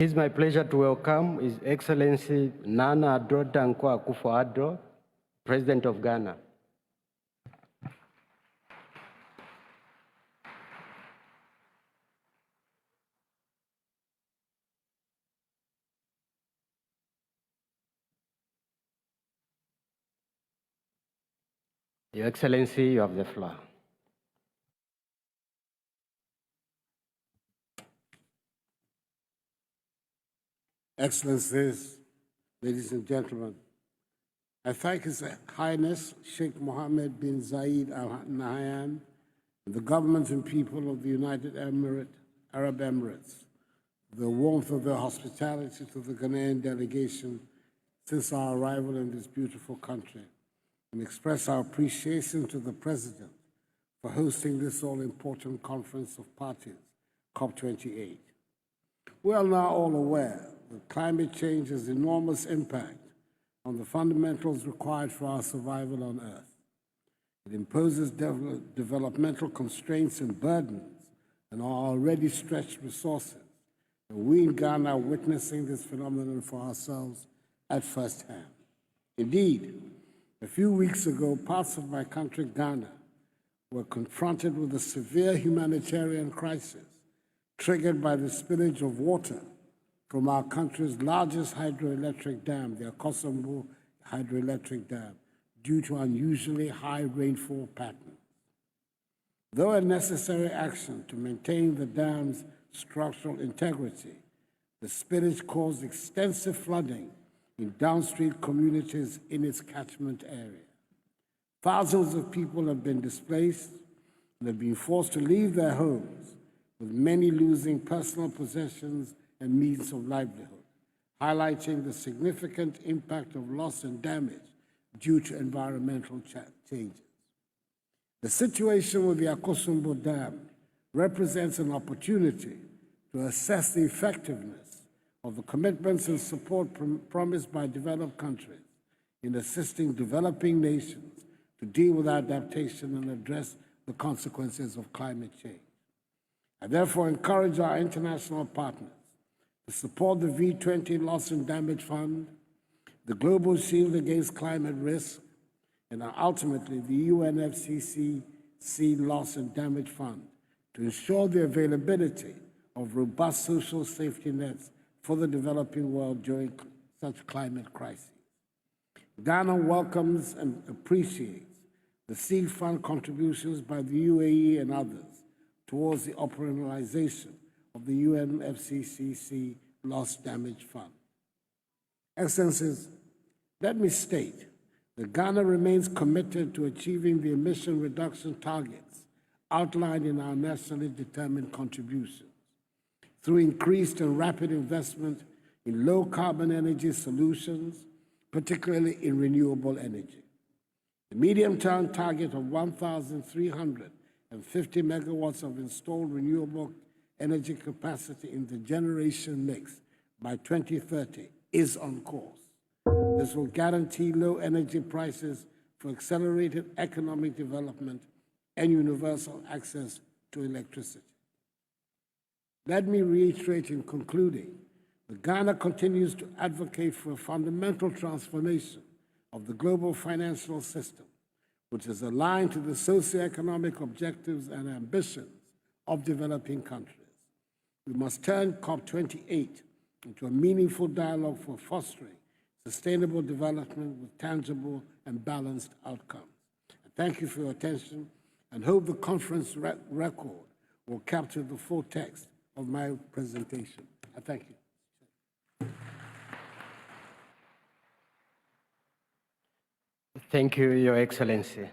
It is my pleasure to welcome His Excellency Nana Addo Dankwa Akufo-Addo, President of Ghana. Your Excellency, you have the floor. Excellencies, ladies and gentlemen, I thank His Highness Sheikh Mohammed bin Zayed Al Nahyan and the government and people of the United Arab Emirates, the warmth of their hospitality to the Ghanaian delegation since our arrival in this beautiful country, and express our appreciation to the President for hosting this all-important conference of parties, COP28. We are now all aware that climate change has enormous impact on the fundamentals required for our survival on Earth. It imposes developmental constraints and burdens on our already stretched resources, and we in Ghana are witnessing this phenomenon for ourselves at first hand. Indeed, a few weeks ago, parts of my country, Ghana, were confronted with a severe humanitarian crisis triggered by the spillage of water from our country's largest hydroelectric dam, the Akosombo hydroelectric dam, due to unusually high rainfall patterns. Though a necessary action to maintain the dam's structural integrity, the spillage caused extensive flooding in downstream communities in its catchment area. Thousands of people have been displaced and have been forced to leave their homes, with many losing personal possessions and means of livelihood, highlighting the significant impact of loss and damage due to environmental changes. The situation with the Akosombo Dam represents an opportunity to assess the effectiveness of the commitments and support promised by developed countries in assisting developing nations to deal with adaptation and address the consequences of climate change. I therefore encourage our international partners to support the V20 Loss and Damage Fund, the Global Shield Against Climate Risk, and ultimately the UNFCCC Loss and Damage Fund to ensure the availability of robust social safety nets for the developing world during such climate crises. Ghana welcomes and appreciates the seed fund contributions by the UAE and others towards the operationalization of the UNFCCC Loss Damage Fund. Excellencies, let me state that Ghana remains committed to achieving the emission reduction targets outlined in our nationally determined contributions through increased and rapid investment in low-carbon energy solutions, particularly in renewable energy. The medium-term target of 1,350 megawatts of installed renewable energy capacity in the generation mix by 2030 is on course. This will guarantee low energy prices for accelerated economic development and universal access to electricity. Let me reiterate in concluding that Ghana continues to advocate for a fundamental transformation of the global financial system, which is aligned to the socioeconomic objectives and ambitions of developing countries. We must turn COP28 into a meaningful dialogue for fostering sustainable development with tangible and balanced outcomes. I thank you for your attention and hope the conference record will capture the full text of my presentation. I thank you. Thank you, Your Excellency.